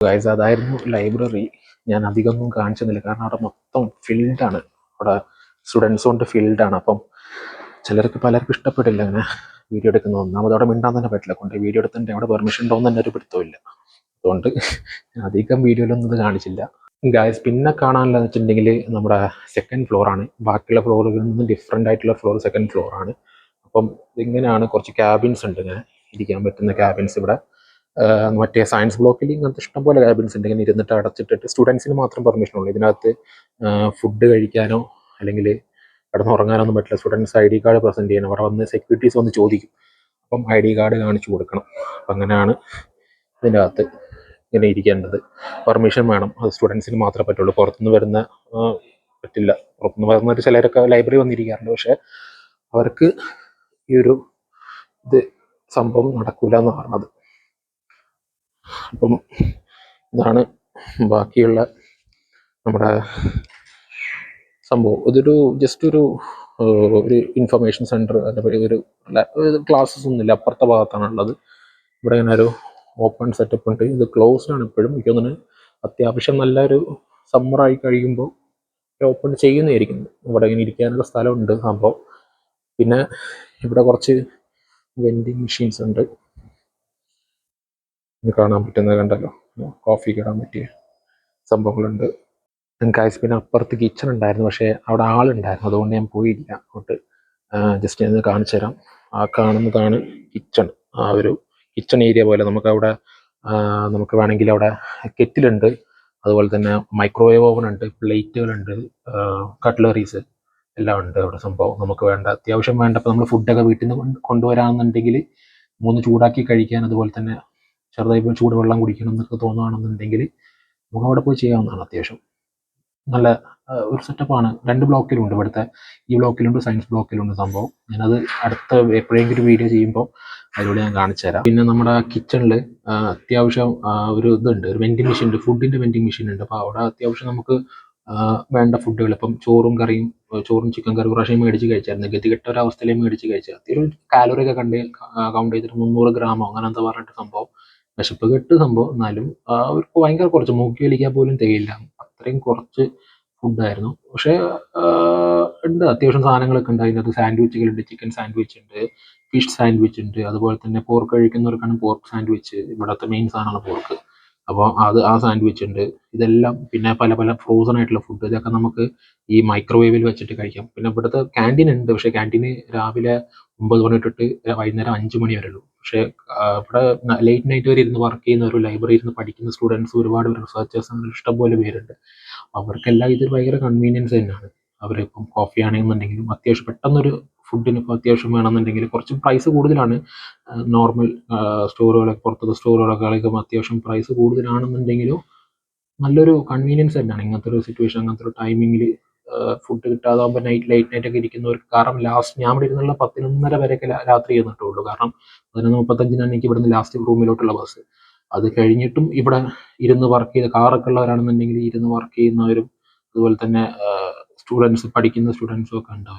Speaker 1: ഗൈസ്, അതായിരുന്നു ലൈബ്രറി. ഞാൻ അധികമൊന്നും കാണിച്ചെന്നില്ല, കാരണം അവിടെ മൊത്തം ഫീൽഡാണ്, അവിടെ സ്റ്റുഡൻസ് കൊണ്ട് ഫീൽഡാണ്. അപ്പം പലർക്കും ഇഷ്ടപ്പെട്ടില്ല അങ്ങനെ വീഡിയോ എടുക്കുന്നത്. ഒന്നാമത് അവിടെ മിണ്ടാൻ തന്നെ പറ്റില്ല, കൊണ്ട് വീഡിയോ എടുത്തിട്ട് അവിടെ പെർമിഷൻ ഉണ്ടോയെന്ന് തന്നെ ഒരു പിടുത്തമില്ല. അതുകൊണ്ട് അധികം വീഡിയോയിലൊന്നും ഇത് കാണിച്ചില്ല ഗൈസ്. പിന്നെ കാണാനുള്ളതെന്ന് വെച്ചിട്ടുണ്ടെങ്കിൽ നമ്മുടെ സെക്കൻഡ് ഫ്ലോറാണ്. ബാക്കിയുള്ള ഫ്ലോറുകളിൽ നിന്ന് ഡിഫറെൻ്റ് ആയിട്ടുള്ള ഫ്ലോർ സെക്കൻഡ് ഫ്ലോറാണ്. അപ്പം ഇങ്ങനെയാണ്, കുറച്ച് ക്യാബിൻസ് ഉണ്ട്, ഇങ്ങനെ ഇരിക്കാൻ പറ്റുന്ന ക്യാബിൻസ് ഇവിടെ. മറ്റേ സയൻസ് ബ്ലോക്കിൽ ഇങ്ങനത്തെ ഇഷ്ടംപോലെ ക്യാബിൻസ് ഉണ്ട്, ഇങ്ങനെ ഇരുന്നിട്ട് അടച്ചിട്ടിട്ട് സ്റ്റുഡൻസിന് മാത്രം പെർമിഷൻ ഉള്ളൂ. ഇതിനകത്ത് ഫുഡ് കഴിക്കാനോ അല്ലെങ്കിൽ കിടന്നുറങ്ങാനൊന്നും പറ്റില്ല. സ്റ്റുഡൻസ് ID കാർഡ് പ്രസൻറ്റ് ചെയ്യണം. അവിടെ വന്ന് സെക്യൂരിറ്റീസ് വന്ന് ചോദിക്കും, അപ്പം ID കാർഡ് കാണിച്ചു കൊടുക്കണം. അപ്പം അങ്ങനെയാണ് ഇതിൻ്റെ അകത്ത് ഇങ്ങനെ ഇരിക്കേണ്ടത്. പെർമിഷൻ വേണം, അത് സ്റ്റുഡൻസിന് മാത്രമേ പറ്റുള്ളൂ. പുറത്തുനിന്ന് വരുന്ന പറ്റില്ല. പുറത്തുനിന്ന് വരുന്നവർ ചിലരൊക്കെ ലൈബ്രറി വന്നിരിക്കാറുണ്ട്, പക്ഷെ അവർക്ക് ഈ ഒരു ഇത് സംഭവം നടക്കില്ല എന്ന് പറഞ്ഞത്. അപ്പം ഇതാണ് ബാക്കിയുള്ള നമ്മുടെ സംഭവം. ഇതൊരു ജസ്റ്റ് ഒരു ഇൻഫർമേഷൻ സെൻറ്റർ, അതിൻ്റെ ഒരു ക്ലാസ്സസ് ഒന്നുമില്ല, അപ്പുറത്തെ ഭാഗത്താണുള്ളത്. ഇവിടെ ഇങ്ങനെ ഒരു ഓപ്പൺ സെറ്റപ്പ് ഉണ്ട്. ഇത് ക്ലോസ്ഡ് ആണ് ഇപ്പോഴും. എനിക്ക് തോന്നുന്നു അത്യാവശ്യം നല്ലൊരു സമ്മറായി കഴിയുമ്പോൾ ഓപ്പൺ ചെയ്യുന്നതായിരിക്കും. ഇവിടെ ഇങ്ങനെ ഇരിക്കാനുള്ള സ്ഥലമുണ്ട് സംഭവം. പിന്നെ ഇവിടെ കുറച്ച് വെൻഡിങ് മെഷീൻസ് ഉണ്ട്, കാണാൻ പറ്റുന്നത് കണ്ടല്ലോ. കോഫി ഇടാൻ പറ്റിയ സംഭവങ്ങളുണ്ട്. ഗൈസ്, പിന്നെ അപ്പുറത്ത് കിച്ചൺ ഉണ്ടായിരുന്നു, പക്ഷേ അവിടെ ആളുണ്ടായിരുന്നു, അതുകൊണ്ട് ഞാൻ പോയില്ല അങ്ങോട്ട്. ജസ്റ്റ് ഞാൻ കാണിച്ചു തരാം. ആ കാണുന്നതാണ് കിച്ചൺ. ആ ഒരു കിച്ചൺ ഏരിയ പോലെ നമുക്ക് വേണമെങ്കിൽ അവിടെ കെറ്റിലുണ്ട്, അതുപോലെ തന്നെ മൈക്രോവേവ് ഓവൻ ഉണ്ട്, പ്ലേറ്റുകളുണ്ട്, കട്ട്ലറീസ് എല്ലാം ഉണ്ട് അവിടെ സംഭവം. നമുക്ക് വേണ്ട അത്യാവശ്യം വേണ്ടപ്പോൾ നമ്മൾ ഫുഡൊക്കെ വീട്ടിൽ നിന്ന് കൊണ്ടുവരാമെന്നുണ്ടെങ്കിൽ ഒന്ന് ചൂടാക്കി കഴിക്കാൻ, അതുപോലെ തന്നെ ചെറുതായി ചൂടുവെള്ളം കുടിക്കണം എന്നൊക്കെ തോന്നുകയാണെന്നുണ്ടെങ്കിൽ നമുക്ക് അവിടെ പോയി ചെയ്യാവുന്നതാണ്. അത്യാവശ്യം നല്ല ഒരു സെറ്റപ്പാണ്. 2 ബ്ലോക്കിലുണ്ട്, ഇവിടുത്തെ ഈ ബ്ലോക്കിലുണ്ട്, സയൻസ് ബ്ലോക്കിലുണ്ട് സംഭവം. ഞാനത് അടുത്ത എപ്പോഴെങ്കിലും വീഡിയോ ചെയ്യുമ്പോൾ അതിലൂടെ ഞാൻ കാണിച്ചു തരാം. പിന്നെ നമ്മുടെ കിച്ചണിൽ അത്യാവശ്യം ഒരു ഇതുണ്ട്, ഒരു വെൻഡിങ് മെഷീൻ ഉണ്ട്, ഫുഡിൻ്റെ വെൻഡിങ് മെഷീൻ ഉണ്ട്. അപ്പോൾ അവിടെ അത്യാവശ്യം നമുക്ക് വേണ്ട ഫുഡുകൾ, ഇപ്പം ചോറും ചിക്കൻ കറി പ്രാവശ്യം മേടിച്ച് കഴിച്ചായിരുന്നു. ഗതികെട്ട ഒരവസ്ഥയിൽ മേടിച്ച് കഴിച്ചത്. അത്യാവശ്യം കാലറി ഒക്കെ കൗണ്ട് ചെയ്തിട്ട് 300 ഗ്രാമോ അങ്ങനെ എന്താ പറഞ്ഞിട്ട് സംഭവം. വിശപ്പ് കെട്ട് സംഭവം. എന്നാലും അവർക്ക് ഭയങ്കര കുറച്ച്, മൂക്കി വലിക്കാൻ പോലും തികയില്ല, അത്രയും കുറച്ച് ഫുഡായിരുന്നു. പക്ഷേ ഉണ്ട്, അത്യാവശ്യം സാധനങ്ങളൊക്കെ ഉണ്ട് അതിനകത്ത്. സാൻഡ്വിച്ചുകളുണ്ട്, ചിക്കൻ സാൻഡ്വിച്ച് ഉണ്ട്, ഫിഷ് സാൻഡ്വിച്ച് ഉണ്ട്, അതുപോലെ തന്നെ പോർക്ക് കഴിക്കുന്നവർക്കാണ് പോർക്ക് സാൻഡ്വിച്ച്. ഇവിടുത്തെ മെയിൻ സാധനമാണ് പോർക്ക്. അപ്പോൾ ആ സാൻഡ്വിച്ച് ഉണ്ട്. ഇതെല്ലാം പിന്നെ പല പല ഫ്രോസൺ ആയിട്ടുള്ള ഫുഡ്, ഇതൊക്കെ നമുക്ക് ഈ മൈക്രോവേവിൽ വെച്ചിട്ട് കഴിക്കാം. പിന്നെ ഇവിടുത്തെ ക്യാൻറ്റീൻ ഉണ്ട്, പക്ഷേ ക്യാൻറ്റീന് രാവിലെ 9 മണി തൊട്ടിട്ട് വൈകുന്നേരം 5 മണി വരെ ഉള്ളൂ. പക്ഷേ ഇവിടെ ലേറ്റ് നൈറ്റ് വരെ ഇരുന്ന് വർക്ക് ചെയ്യുന്ന, ഒരു ലൈബ്രറി ഇരുന്ന് പഠിക്കുന്ന സ്റ്റുഡൻസ് ഒരുപാട് റിസർച്ചേഴ്സ് അങ്ങനെ ഇഷ്ടംപോലെ പേരുണ്ട്. അവർക്കെല്ലാം ഇത് ഭയങ്കര കൺവീനിയൻസ് തന്നെയാണ്. അവരിപ്പം കോഫി ആണെന്നുണ്ടെങ്കിലും അത്യാവശ്യം പെട്ടെന്നൊരു ഫുഡിന് ഇപ്പോൾ അത്യാവശ്യം വേണമെന്നുണ്ടെങ്കിൽ കുറച്ച് പ്രൈസ് കൂടുതലാണ്. നോർമൽ സ്റ്റോറുകളൊക്കെ, പുറത്തുള്ള സ്റ്റോറുകളൊക്കെ അത്യാവശ്യം പ്രൈസ് കൂടുതലാണെന്നുണ്ടെങ്കിലും നല്ലൊരു കൺവീനിയൻസ് തന്നെയാണ് ഇങ്ങനത്തെ ഒരു സിറ്റുവേഷൻ, അങ്ങനത്തെ ഒരു ടൈമിങ്ങിൽ ഫുഡ് കിട്ടാതാകുമ്പോൾ ലേറ്റ് നൈറ്റ് ഒക്കെ ഇരിക്കുന്നവർക്ക്. കാരണം ലാസ്റ്റ് ഞാൻ ഇവിടെ ഇരുന്നുള്ള 11:30 വരെയൊക്കെ രാത്രി ഇരുന്നിട്ടുള്ളൂ. കാരണം 11:35 എനിക്ക് ഇവിടുന്ന് ലാസ്റ്റ് റൂമിലോട്ടുള്ള ബസ്. അത് കഴിഞ്ഞിട്ടും ഇവിടെ ഇരുന്ന് വർക്ക് ചെയ്ത്, കാറൊക്കെ ഉള്ളവരാണെന്നുണ്ടെങ്കിൽ ഇരുന്ന് വർക്ക് ചെയ്യുന്നവരും, അതുപോലെ തന്നെ പഠിക്കുന്ന സ്റ്റുഡൻസും ഒക്കെ ഉണ്ട്.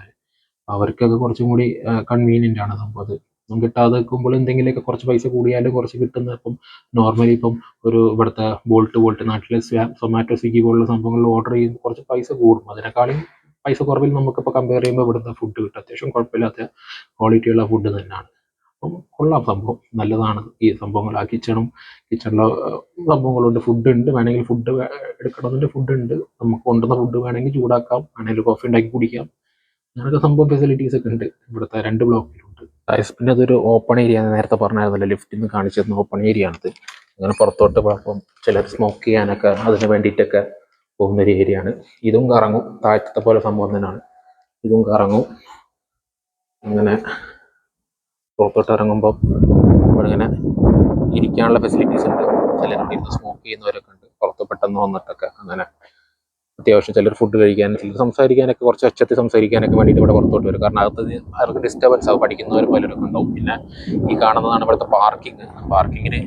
Speaker 1: അവർക്കൊക്കെ കുറച്ചും കൂടി കൺവീനിയൻ്റ് ആണ് സംഭവം. അത് കിട്ടാതെ നിൽക്കുമ്പോൾ എന്തെങ്കിലുമൊക്കെ കുറച്ച് പൈസ കൂടിയാലും കുറച്ച് കിട്ടുന്ന, ഇപ്പം നോർമലി ഇപ്പം ഒരു ഇവിടുത്തെ ബോൾട്ട് നാട്ടിലെ സൊമാറ്റോ, സ്വിഗ്ഗി പോലുള്ള സംഭവങ്ങളിൽ ഓർഡർ ചെയ്യുമ്പോൾ കുറച്ച് പൈസ കൂടും. അതിനേക്കാളും പൈസ കുറവിൽ നമുക്കിപ്പോൾ കമ്പയർ ചെയ്യുമ്പോൾ ഇവിടുത്തെ ഫുഡ് കിട്ടും. അത്യാവശ്യം കുഴപ്പമില്ലാത്ത ക്വാളിറ്റിയുള്ള ഫുഡ് തന്നെയാണ്. അപ്പം കൊള്ളാം സംഭവം, നല്ലതാണ് ഈ സംഭവങ്ങൾ. ആ കിച്ചണിലെ സംഭവങ്ങളുണ്ട്, ഫുഡ് ഉണ്ട്, വേണമെങ്കിൽ ഫുഡ് എടുക്കണമെന്നുണ്ട്, ഫുഡ് ഉണ്ട്, നമുക്ക് കൊണ്ടുവന്ന ഫുഡ് വേണമെങ്കിൽ ചൂടാക്കാം, വേണമെങ്കിൽ കോഫി ഉണ്ടാക്കി കുടിക്കാം, അങ്ങനെയൊക്കെ സംഭവം ഫെസിലിറ്റീസ് ഒക്കെ ഉണ്ട് ഇവിടുത്തെ 2 ബ്ലോക്കിലുണ്ട്. പിന്നെ അതൊരു ഓപ്പൺ ഏരിയ, നേരത്തെ പറഞ്ഞായിരുന്നല്ലോ ലിഫ്റ്റിൽ നിന്ന് കാണിച്ചു തന്ന ഓപ്പൺ ഏരിയ ആണിത്. അങ്ങനെ പുറത്തോട്ട് പോകുമ്പം ചിലർ സ്മോക്ക് ചെയ്യാനൊക്കെ അതിന് വേണ്ടിയിട്ടൊക്കെ പോകുന്നൊരു ഏരിയ ആണ്. ഇതും കറങ്ങും, താഴത്തെ പോലെ സംഭവം തന്നെയാണ്, ഇതും കറങ്ങും. അങ്ങനെ പുറത്തോട്ട് ഇറങ്ങുമ്പോൾ ഇവിടെ ഇങ്ങനെ ഇരിക്കാനുള്ള ഫെസിലിറ്റീസ് ഉണ്ട്. ചിലരോട് ഇരുന്ന് സ്മോക്ക് ചെയ്യുന്നവരൊക്കെ ഉണ്ട് പുറത്ത് പെട്ടെന്ന് വന്നിട്ടൊക്കെ. അങ്ങനെ അത്യാവശ്യം ചിലർ ഫുഡ് കഴിക്കാൻ, ചിലർ സംസാരിക്കാനൊക്കെ, കുറച്ച് ഒച്ചത്തിൽ സംസാരിക്കാനൊക്കെ വേണ്ടിയിട്ട് ഇവിടെ പുറത്തോട്ട് വരും. കാരണം അകത്ത് അവർക്ക് ഡിസ്റ്റർബൻസ് ആവും, പഠിക്കുന്നവർ പലരൊക്കെ ഉണ്ടാവും. പിന്നെ ഈ കാണുന്നതാണ് ഇവിടുത്തെ പാർക്കിങ്. പാർക്കിങ്ങിന്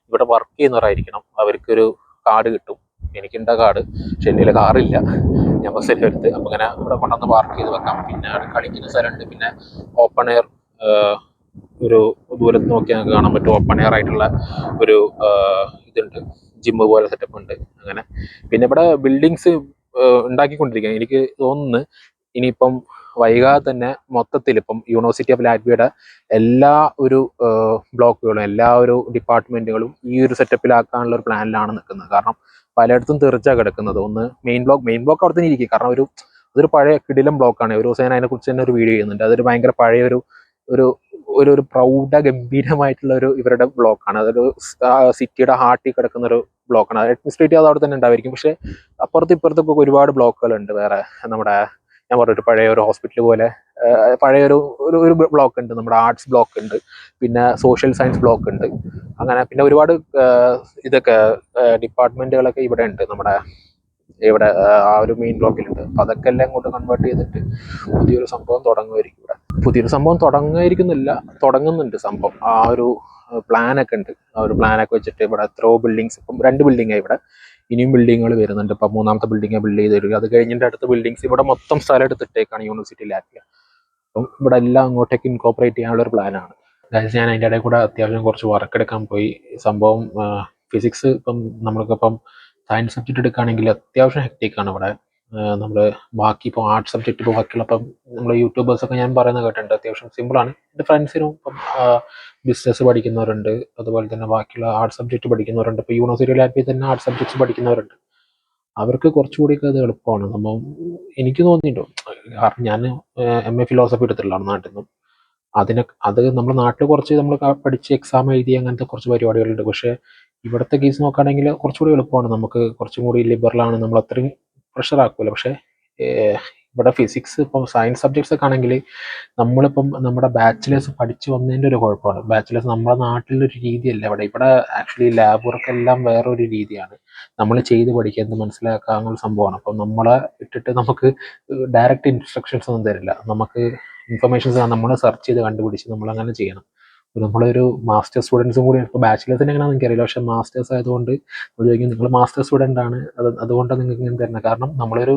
Speaker 1: ഇവിടെ വർക്ക് ചെയ്യുന്നവരായിരിക്കണം, അവർക്കൊരു കാർഡ് കിട്ടും. എനിക്കുണ്ട കാർഡ്, പക്ഷെ എൻ്റെ കാറില്ല, ഞാൻ ബസ്സിൽ എടുത്ത്. അപ്പം ഇങ്ങനെ ഇവിടെ കൊണ്ടുവന്ന് പാർക്ക് ചെയ്ത് വെക്കാം. പിന്നെ കളിക്കുന്ന സ്ഥലമുണ്ട്. പിന്നെ ഓപ്പൺ എയർ, ഒരു ദൂരത്ത് നോക്കിയാൽ നമുക്ക് കാണാൻ പറ്റും ഓപ്പൺ എയർ ആയിട്ടുള്ള ഒരു ഇതുണ്ട്, ജിമ്മ് പോലെ സെറ്റപ്പ് ഉണ്ട്. അങ്ങനെ പിന്നെ ഇവിടെ ബിൽഡിങ്സ് ഉണ്ടാക്കിക്കൊണ്ടിരിക്കുക. എനിക്ക് തോന്നുന്നു ഇനിയിപ്പം വൈകാതെ തന്നെ മൊത്തത്തിൽ ഇപ്പം യൂണിവേഴ്സിറ്റി ഓഫ് ലാറ്റ്വിയയുടെ എല്ലാ ഒരു ബ്ലോക്കുകളും, എല്ലാ ഒരു ഡിപ്പാർട്ട്മെന്റുകളും ഈ ഒരു സെറ്റപ്പിലാക്കാനുള്ള ഒരു പ്ലാനിലാണ് നിൽക്കുന്നത്. കാരണം പലയിടത്തും തെറിച്ചാണ് കിടക്കുന്നത്. ഒന്ന് മെയിൻ ബ്ലോക്ക് അവിടെ തന്നെ ഇരിക്കും. കാരണം അതൊരു പഴയ കിടിലം ബ്ലോക്കാണ്. ഒരു ദിവസം ഞാൻ അതിനെക്കുറിച്ച് തന്നെ ഒരു വീഡിയോ ചെയ്യുന്നുണ്ട്. അതൊരു ഭയങ്കര പഴയ ഒരു ഒരു പ്രൗഢ ഗംഭീരമായിട്ടുള്ള ഒരു ഇവരുടെ ബ്ലോക്കാണ്. അതൊരു സിറ്റിയുടെ ഹാർട്ടിൽ കിടക്കുന്ന ഒരു ബ്ലോക്കാണ്. അഡ്മിനിസ്ട്രേറ്റീവ് അത് അവിടെ തന്നെ ഉണ്ടായിരിക്കും. പക്ഷെ അപ്പുറത്തും ഇപ്പുറത്തൊക്കെ ഒരുപാട് ബ്ലോക്കുകളുണ്ട്. വേറെ നമ്മുടെ ഞാൻ പറഞ്ഞൊരു പഴയ ഒരു ഹോസ്പിറ്റൽ പോലെ പഴയൊരു ഒരു ബ്ലോക്ക് ഉണ്ട്. നമ്മുടെ ആർട്സ് ബ്ലോക്ക് ഉണ്ട്, പിന്നെ സോഷ്യൽ സയൻസ് ബ്ലോക്ക് ഉണ്ട്. അങ്ങനെ പിന്നെ ഒരുപാട് ഇതൊക്കെ ഡിപ്പാർട്ട്മെന്റുകളൊക്കെ ഇവിടെ ഉണ്ട്, നമ്മുടെ ഇവിടെ ആ ഒരു മെയിൻ ബ്ലോക്കിലുണ്ട്. അപ്പം അതൊക്കെ എല്ലാം അങ്ങോട്ട് കൺവേർട്ട് ചെയ്തിട്ട് പുതിയൊരു സംഭവം തുടങ്ങുമായിരിക്കും ഇവിടെ. പുതിയൊരു സംഭവം തുടങ്ങുമായിരിക്കുന്നില്ല, തുടങ്ങുന്നുണ്ട് സംഭവം. ആ ഒരു പ്ലാനൊക്കെ ഉണ്ട്. ആ ഒരു പ്ലാനൊക്കെ വെച്ചിട്ട് ഇവിടെ എത്രയോ ബിൽഡിങ്സ്, ഇപ്പം 2 ബിൽഡിങ്ങാണ് ഇവിടെ, ഇനിയും ബിൽഡിങ്ങുകൾ വരുന്നുണ്ട്. ഇപ്പം 3ാമത്തെ ബിൽഡിംഗ് ബിൽഡ് ചെയ്ത് വരിക. അത് കഴിഞ്ഞിട്ട് അടുത്ത ബിൽഡിങ്സ് ഇവിടെ മൊത്തം സ്ഥലം എടുത്തിട്ടേക്കാണ് യൂണിവേഴ്സിറ്റി ലാറ്റ്വിയ. അപ്പം ഇവിടെ എല്ലാം അങ്ങോട്ടേക്ക് ഇൻകോപ്പറേറ്റ് ചെയ്യാനുള്ള ഒരു പ്ലാനാണ്. അതായത് ഞാൻ അതിൻ്റെ ഇടയിൽ കൂടെ അത്യാവശ്യം കുറച്ച് വർക്ക് എടുക്കാൻ പോയി. സംഭവം ഫിസിക്സ്, ഇപ്പം നമ്മൾക്കിപ്പം സയൻസ് സബ്ജക്റ്റ് എടുക്കുകയാണെങ്കിൽ അത്യാവശ്യം ഹെക്റ്റിക്കാണ് ഇവിടെ. നമ്മൾ ബാക്കി ഇപ്പോൾ ആർട്സ് സബ്ജക്റ്റ് ഇപ്പോൾ ബാക്കിയുള്ള ഇപ്പം നമ്മൾ യൂട്യൂബേഴ്സൊക്കെ ഞാൻ പറയുന്നത് കേട്ടിട്ടുണ്ട്, അത്യാവശ്യം സിമ്പിളാണ്. എൻ്റെ ഫ്രണ്ട്സിനും ഇപ്പം ബിസിനസ് പഠിക്കുന്നവരുണ്ട്, അതുപോലെ തന്നെ ബാക്കിയുള്ള ആർട്സ് സബ്ജക്റ്റ് പഠിക്കുന്നവരുണ്ട്. ഇപ്പോൾ യൂണിവേഴ്സിറ്റി ലാറ്റിൽ തന്നെ ആർട്സ് സബ്ജക്ട്സ് പഠിക്കുന്നവരുണ്ട്. അവർക്ക് കുറച്ചുകൂടിയൊക്കെ അത് എളുപ്പമാണ് സംഭവം, എനിക്ക് തോന്നിയിട്ടുണ്ട്. കാരണം ഞാൻ MA ഫിലോസഫി എടുത്തിട്ടുള്ളതാണ് നാട്ടിൽ നിന്നും. അത് നമ്മുടെ നാട്ടിൽ കുറച്ച് നമ്മൾ പഠിച്ച് എക്സാം എഴുതി അങ്ങനത്തെ കുറച്ച് പരിപാടികളുണ്ട്. പക്ഷേ ഇവിടുത്തെ കേസ് നോക്കുകയാണെങ്കിൽ കുറച്ചുകൂടി എളുപ്പമാണ്, നമുക്ക് കുറച്ചും കൂടി ലിബറലാണ്, നമ്മൾ അത്രയും പ്രഷർ ആക്കുമല്ലോ. പക്ഷേ ഇവിടെ ഫിസിക്സ്, ഇപ്പം സയൻസ് സബ്ജക്ട്സ് ഒക്കെ ആണെങ്കിൽ നമ്മളിപ്പം നമ്മുടെ ബാച്ചിലേഴ്സ് പഠിച്ചു വന്നതിൻ്റെ ഒരു കുഴപ്പമാണ്. ബാച്ചിലേഴ്സ് നമ്മുടെ നാട്ടിലൊരു രീതിയല്ല ഇവിടെ ആക്ച്വലി ലാബ് വർക്ക് എല്ലാം വേറൊരു രീതിയാണ്. നമ്മൾ ചെയ്ത് പഠിക്കുക, എന്ത് മനസ്സിലാക്കുക, അങ്ങനെ സംഭവമാണ്. അപ്പം നമ്മളെ ഇട്ടിട്ട് നമുക്ക് ഡയറക്റ്റ് ഇൻസ്ട്രക്ഷൻസ് ഒന്നും തരില്ല. നമുക്ക് ഇൻഫർമേഷൻസ് നമ്മൾ സെർച്ച് ചെയ്ത് കണ്ടുപിടിച്ച് നമ്മളങ്ങനെ ചെയ്യണം. നമ്മളൊരു മാസ്റ്റർ സ്റ്റുഡൻസും കൂടി, ഇപ്പോൾ ബാച്ചിലേഴ്സിന് എങ്ങനെയാണെന്ന് എനിക്കറിയില്ല, പക്ഷേ മാസ്റ്റേഴ്സ് ആയതുകൊണ്ട് ചോദിക്കും, നിങ്ങൾ മാസ്റ്റർ സ്റ്റുഡൻ്റ് ആണ്, അതുകൊണ്ടാണ് നിങ്ങൾക്ക് ഇങ്ങനെ തരുന്നത്. കാരണം നമ്മളൊരു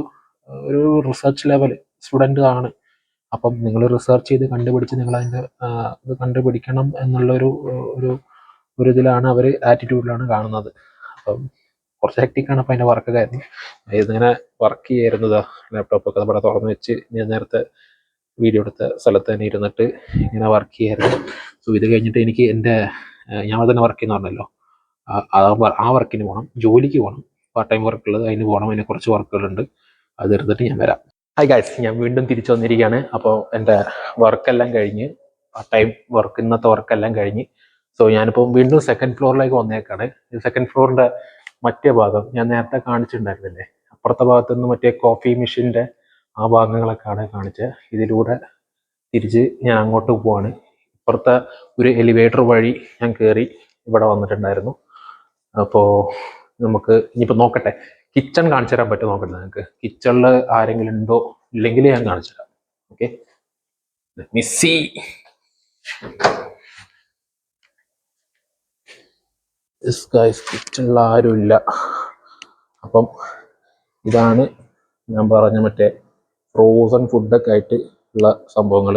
Speaker 1: റിസർച്ച് ലെവൽ സ്റ്റുഡൻ്റ് ആണ്. അപ്പം നിങ്ങൾ റിസർച്ച് ചെയ്ത് കണ്ടുപിടിച്ച് നിങ്ങളതിൻ്റെ ഇത് കണ്ടുപിടിക്കണം എന്നുള്ളൊരു ഒരു ഇതിലാണ് അവർ, ആറ്റിറ്റ്യൂഡിലാണ് കാണുന്നത്. അപ്പം കുറച്ച് ഹെക്റ്റിക്കാണ്. അപ്പം അതിൻ്റെ വർക്കൊക്കെ ആയിരുന്നു. ഇതിങ്ങനെ വർക്ക് ചെയ്യായിരുന്നത് ലാപ്ടോപ്പൊക്കെ നമ്മുടെ തുറന്ന് വെച്ച് ഞാൻ നേരത്തെ വീഡിയോ എടുത്ത സ്ഥലത്ത് തന്നെ ഇരുന്നിട്ട് ഇങ്ങനെ വർക്ക് ചെയ്യായിരുന്നു. സോ ഇത് കഴിഞ്ഞിട്ട് എനിക്ക് ഞാൻ തന്നെ വർക്ക് ചെയ്യുന്ന പറഞ്ഞല്ലോ, ആ വർക്കിന് പോകണം, ജോലിക്ക് പോകണം, പാർട്ട് ടൈം വർക്കുള്ളത്, അതിന് പോകണം. അതിന് കുറച്ച് വർക്കുകളുണ്ട്, അത് എടുത്തിട്ട് ഞാൻ വരാം. ഹായ് ഗൈസ്, ഞാൻ വീണ്ടും തിരിച്ചു വന്നിരിക്കുകയാണ്. അപ്പോൾ എൻ്റെ വർക്കെല്ലാം കഴിഞ്ഞ്, പാർട്ട് ടൈം വർക്ക്, ഇന്നത്തെ വർക്കെല്ലാം കഴിഞ്ഞ്. സോ ഞാനിപ്പോൾ വീണ്ടും സെക്കൻഡ് ഫ്ലോറിലേക്ക് വന്നേക്കാണ്. സെക്കൻഡ് ഫ്ലോറിൻ്റെ മറ്റേ ഭാഗം ഞാൻ നേരത്തെ കാണിച്ചിട്ടുണ്ടായിരുന്നില്ലേ, അപ്പുറത്തെ ഭാഗത്ത് നിന്ന് മറ്റേ കോഫി മെഷീൻ്റെ ആ ഭാഗങ്ങളൊക്കെയാണ് കാണിച്ചത്. ഇതിലൂടെ തിരിച്ച് ഞാൻ അങ്ങോട്ട് പോവാണ്. ഇപ്പുറത്തെ ഒരു എലിവേറ്റർ വഴി ഞാൻ കയറി ഇവിടെ വന്നിട്ടുണ്ടായിരുന്നു. അപ്പോൾ നമുക്ക് ഇനിയിപ്പോൾ നോക്കട്ടെ, കിച്ചൺ കാണിച്ചു തരാൻ പറ്റുമോ നോക്കട്ടെ. നിങ്ങൾക്ക് കിച്ചണിൽ ആരെങ്കിലും ഉണ്ടോ, ഇല്ലെങ്കിൽ ഞാൻ കാണിച്ചു തരാം. ഓക്കെ, മിസ്സി കിച്ചണിൽ ആരുമില്ല. അപ്പം ഇതാണ് ഞാൻ പറഞ്ഞ മറ്റേ ഫ്രോസൺ ഫുഡൊക്കെ ആയിട്ട് ഉള്ള സംഭവങ്ങൾ.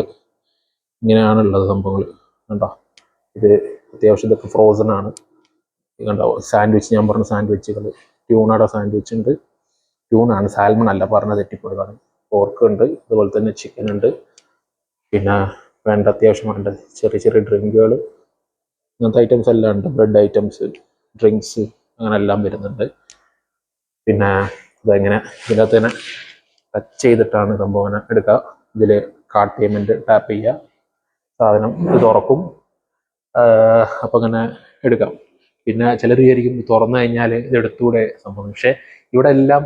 Speaker 1: ഇങ്ങനെയാണുള്ളത് സംഭവങ്ങൾ. കണ്ടോ, ഇത് അത്യാവശ്യം ഇതൊക്കെ ഫ്രോസൺ ആണ്. കണ്ടോ, സാൻഡ്വിച്ച്, ഞാൻ പറഞ്ഞ സാൻഡ്വിച്ചുകൾ, ട്യൂണയുടെ സാൻഡ്വിച്ച് ഉണ്ട്. ട്യൂണാണ്, സാൽമൺ അല്ല, പറഞ്ഞ തെറ്റിപ്പോയതാണ്. പോർക്ക് ഉണ്ട്, അതുപോലെ തന്നെ ചിക്കൻ ഉണ്ട്, പിന്നെ വേണ്ട അത്യാവശ്യം വേണ്ട ചെറിയ ചെറിയ ഡ്രിങ്കുകൾ അങ്ങനത്തെ ഐറ്റംസ് എല്ലാം ഉണ്ട്. ബ്രെഡ് ഐറ്റംസ്, ഡ്രിങ്ക്സ് അങ്ങനെ എല്ലാം വരുന്നുണ്ട്. പിന്നെ ഇതെങ്ങനെ ഇതിനകത്ത് തന്നെ ടച്ച് ചെയ്തിട്ടാണ് സംഭവം എടുക്കുക. ഇതിൽ കാർഡ് പേയ്മെൻറ്റ് ടാപ്പ് ചെയ്യുക, സാധനം ഇത് തുറക്കും. അപ്പം അങ്ങനെ എടുക്കാം. പിന്നെ ചിലർ വിചാരിക്കും തുറന്നു കഴിഞ്ഞാൽ ഇത് എടുത്തുകൂടെ സംഭവം. പക്ഷേ ഇവിടെ എല്ലാം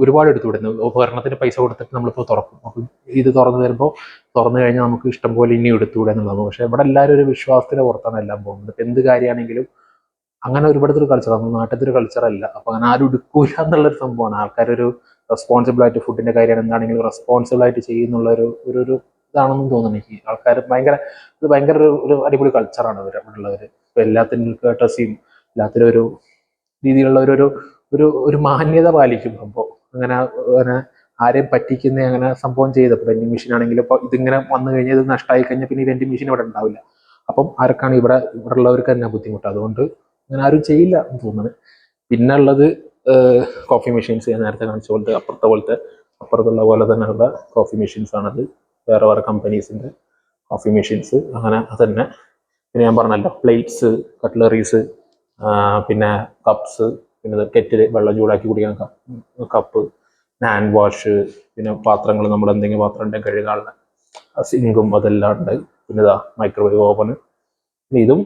Speaker 1: ഒരുപാട് എടുത്തുകൂടെ. ഉപകരണത്തിന് പൈസ കൊടുത്തിട്ട് നമ്മളിപ്പോൾ തുറക്കും. അപ്പം ഇത് തുറന്നു വരുമ്പോൾ തുറന്നു കഴിഞ്ഞാൽ നമുക്ക് ഇഷ്ടം പോലെ ഇനി എടുത്തുകൂടെ എന്നുള്ളത്. പക്ഷേ ഇവിടെ എല്ലാവരും ഒരു വിശ്വാസത്തിന് പുറത്താണ് എല്ലാം പോകുന്നത്. ഇപ്പം എന്ത് കാര്യമാണെങ്കിലും അങ്ങനെ ഒരുപാടത്തൊരു കൾച്ചർ, നമ്മുടെ നാട്ടിലത്തെ ഒരു കൾച്ചറല്ല. അപ്പം അങ്ങനെ ആരും എടുക്കൂല എന്നുള്ളൊരു സംഭവമാണ്. ആൾക്കാരൊരു റെസ്പോൺസിബിൾ ആയിട്ട് ഫുഡിൻ്റെ കാര്യമാണ് എന്താണെങ്കിലും റെസ്പോൺസിബിൾ ആയിട്ട് ചെയ്യുന്നുള്ള ഒരു ഇതാണെന്ന് തോന്നുന്നു എനിക്ക്. ആൾക്കാർ ഭയങ്കര ഒരു അടിപൊളി കൾച്ചറാണ് ഇവിടെ ഉള്ളവർ. ഇപ്പം എല്ലാത്തിനും കേട്ടസിയും എല്ലാത്തിനും ഒരു രീതിയിലുള്ള ഒരു മാന്യത പാലിക്കും. അപ്പോൾ അങ്ങനെ ആരെയും പറ്റിക്കുന്ന അങ്ങനെ സംഭവം ചെയ്തപ്പോൾ വെൻഡിങ് മെഷീൻ ആണെങ്കിലും ഇപ്പോൾ ഇതിങ്ങനെ വന്നു കഴിഞ്ഞാൽ ഇത് നഷ്ടമായി കഴിഞ്ഞാൽ പിന്നെ ഈ വെൻഡിങ് മെഷീൻ ഇവിടെ ഉണ്ടാവില്ല. അപ്പം ആർക്കാണ് ഇവിടെ ഉള്ളവർക്ക് തന്നെ ബുദ്ധിമുട്ട്. അതുകൊണ്ട് അങ്ങനെ ആരും ചെയ്യില്ല എന്ന് തോന്നുന്നത്. പിന്നെ ഉള്ളത് കോഫി മെഷീൻസ്, ഞാൻ നേരത്തെ കാണിച്ച പോലത്തെ അപ്പുറത്തുള്ള പോലെ തന്നെയുള്ള കോഫി മെഷീൻസ് ആണത്. വേറെ കമ്പനീസിൻ്റെ കോഫി മെഷീൻസ് അങ്ങനെ തന്നെ. പിന്നെ ഞാൻ പറഞ്ഞല്ലോ പ്ലേറ്റ്സ്, കട്ട്ലറീസ്, പിന്നെ കപ്സ്, പിന്നെ കെറ്റിൽ വെള്ളം ചൂടാക്കി കുടിക്കാൻ കപ്പ്, ഹാൻഡ് വാഷ്, പിന്നെ പാത്രങ്ങൾ നമ്മൾ എന്തെങ്കിലും പാത്രം ഉണ്ടെങ്കിൽ കഴുകാനുള്ള സിങ്കും അതെല്ലാം ഉണ്ട്. പിന്നെ ഇതാ മൈക്രോവേവ് ഓവന്. ഇതും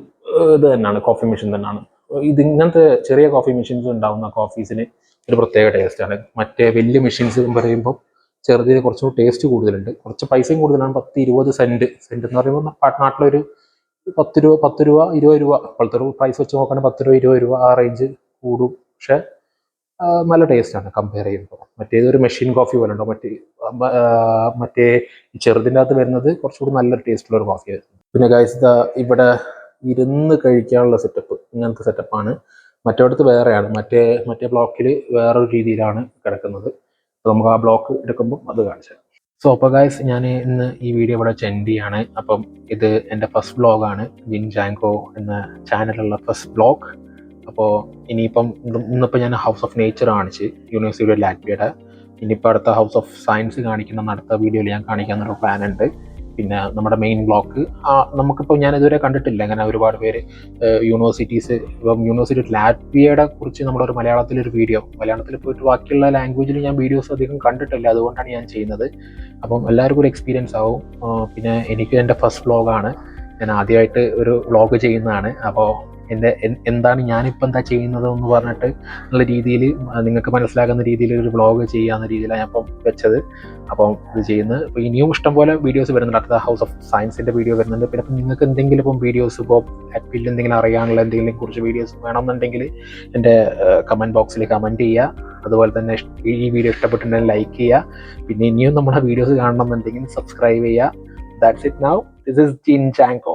Speaker 1: ഇത് തന്നെയാണ്, കോഫി മെഷീൻ തന്നെയാണ്. ഇതിങ്ങനത്തെ ചെറിയ കോഫി മെഷീൻസ് ഉണ്ടാകുന്ന കോഫീസിന് ഒരു പ്രത്യേക ടേസ്റ്റാണ്. മറ്റേ വലിയ മെഷീൻസ് പറയുമ്പോൾ ചെറുതിന് കുറച്ചും ടേസ്റ്റ് കൂടുതലുണ്ട്, കുറച്ച് പൈസയും കൂടുതലാണ്. 10-20 സെൻറ്റ് എന്ന് പറയുമ്പോൾ നാട്ടിലൊരു 10 രൂപ 20 രൂപ ഇപ്പോഴത്തെ ഒരു പ്രൈസ് വെച്ച് നോക്കുകയാണെങ്കിൽ 10 രൂപ 20 രൂപ ആ റേഞ്ച് കൂടും. പക്ഷെ നല്ല ടേസ്റ്റാണ് കമ്പയർ ചെയ്യുമ്പോൾ. മറ്റേതൊരു മെഷീൻ കോഫി പോലെ ഉണ്ടോ, മറ്റേ ചെറുതിൻ്റെ അകത്ത് വരുന്നത് കുറച്ചുകൂടി നല്ലൊരു ടേസ്റ്റുള്ള ഒരു കോഫിയായിരുന്നു. പിന്നെ ഗൈസ് ഇവിടെ ഇരുന്ന് കഴിക്കാനുള്ള സെറ്റപ്പ് ഇങ്ങനത്തെ സെറ്റപ്പാണ്. മറ്റേടത്ത് വേറെയാണ്, മറ്റേ ബ്ലോക്കിൽ വേറൊരു രീതിയിലാണ് കിടക്കുന്നത്. അപ്പോൾ നമുക്ക് ആ ബ്ലോക്ക് എടുക്കുമ്പോൾ അത് കാണിച്ചു. സോ അപ്പോൾ ഗൈസ് ഞാൻ ഇന്ന് ഈ വീഡിയോ ഇവിടെ സെൻഡ് ചെയ്യാണ്. അപ്പം ഇത് എൻ്റെ ഫസ്റ്റ് വ്ളോഗാണ്, ജിൻ ജാങ്കോ എന്ന ചാനലുള്ള ഫസ്റ്റ് വ്ളോഗ്. അപ്പോൾ ഇനിയിപ്പം ഇന്നിപ്പോൾ ഞാൻ ഹൗസ് ഓഫ് നേച്ചർ കാണിച്ച് യൂണിവേഴ്സിറ്റി ലാറ്റ്വിയയുടെ. ഇനിയിപ്പോൾ അടുത്ത ഹൗസ് ഓഫ് സയൻസ് കാണിക്കണം, അടുത്ത വീഡിയോയിൽ ഞാൻ കാണിക്കാമെന്നൊരു പ്ലാൻ ഉണ്ട്. പിന്നെ നമ്മുടെ മെയിൻ ബ്ലോക്ക് നമുക്കിപ്പോൾ ഞാൻ ഇതുവരെ കണ്ടിട്ടില്ല അങ്ങനെ ഒരുപാട് പേര് യൂണിവേഴ്സിറ്റീസ്. ഇപ്പം യൂണിവേഴ്സിറ്റി ലാറ്റ്വിയയുടെ കുറിച്ച് നമ്മുടെ ഒരു മലയാളത്തിലൊരു വീഡിയോ, മലയാളത്തിൽ പോയിട്ട് ബാക്കിയുള്ള ലാംഗ്വേജിൽ ഞാൻ വീഡിയോസ് അധികം കണ്ടിട്ടില്ല, അതുകൊണ്ടാണ് ഞാൻ ചെയ്യുന്നത്. അപ്പം എല്ലാവർക്കും ഒരു എക്സ്പീരിയൻസ് ആവും. പിന്നെ എനിക്ക് എൻ്റെ ഫസ്റ്റ് വ്ളോഗാണ്, ഞാൻ ആദ്യമായിട്ട് ഒരു വ്ളോഗ് ചെയ്യുന്നതാണ്. അപ്പോൾ എന്താണ് ഞാനിപ്പോൾ എന്താ ചെയ്യുന്നത് എന്ന് പറഞ്ഞിട്ട് ഉള്ള രീതിയിൽ നിങ്ങൾക്ക് മനസ്സിലാക്കുന്ന രീതിയിൽ ഒരു വ്ളോഗ് ചെയ്യാവുന്ന രീതിയിലാണ് ഞാൻ ഇപ്പം വെച്ചത്. അപ്പം ഇത് ചെയ്യുന്നത്. അപ്പോൾ ഇനിയും ഇഷ്ടംപോലെ വീഡിയോസ് വരുന്നുണ്ട്. അടുത്ത ഹൗസ് ഓഫ് സയൻസിൻ്റെ വീഡിയോ വരുന്നുണ്ട്. പിന്നെ ഇപ്പം നിങ്ങൾക്ക് എന്തെങ്കിലും ഇപ്പം വീഡിയോസ് ഇപ്പോൾ ആപ്പിൽ എന്തെങ്കിലും അറിയാനുള്ള എന്തെങ്കിലും കുറിച്ച് വീഡിയോസ് വേണമെന്നുണ്ടെങ്കിൽ എൻ്റെ കമൻറ്റ് ബോക്സിൽ കമൻറ്റ് ചെയ്യുക. അതുപോലെ തന്നെ ഈ വീഡിയോ ഇഷ്ടപ്പെട്ടിട്ടുണ്ടെങ്കിൽ ലൈക്ക് ചെയ്യുക. പിന്നെ ഇനിയും നമ്മുടെ വീഡിയോസ് കാണണമെന്നുണ്ടെങ്കിൽ സബ്സ്ക്രൈബ് ചെയ്യുക. That's it now. This is Jin Jango.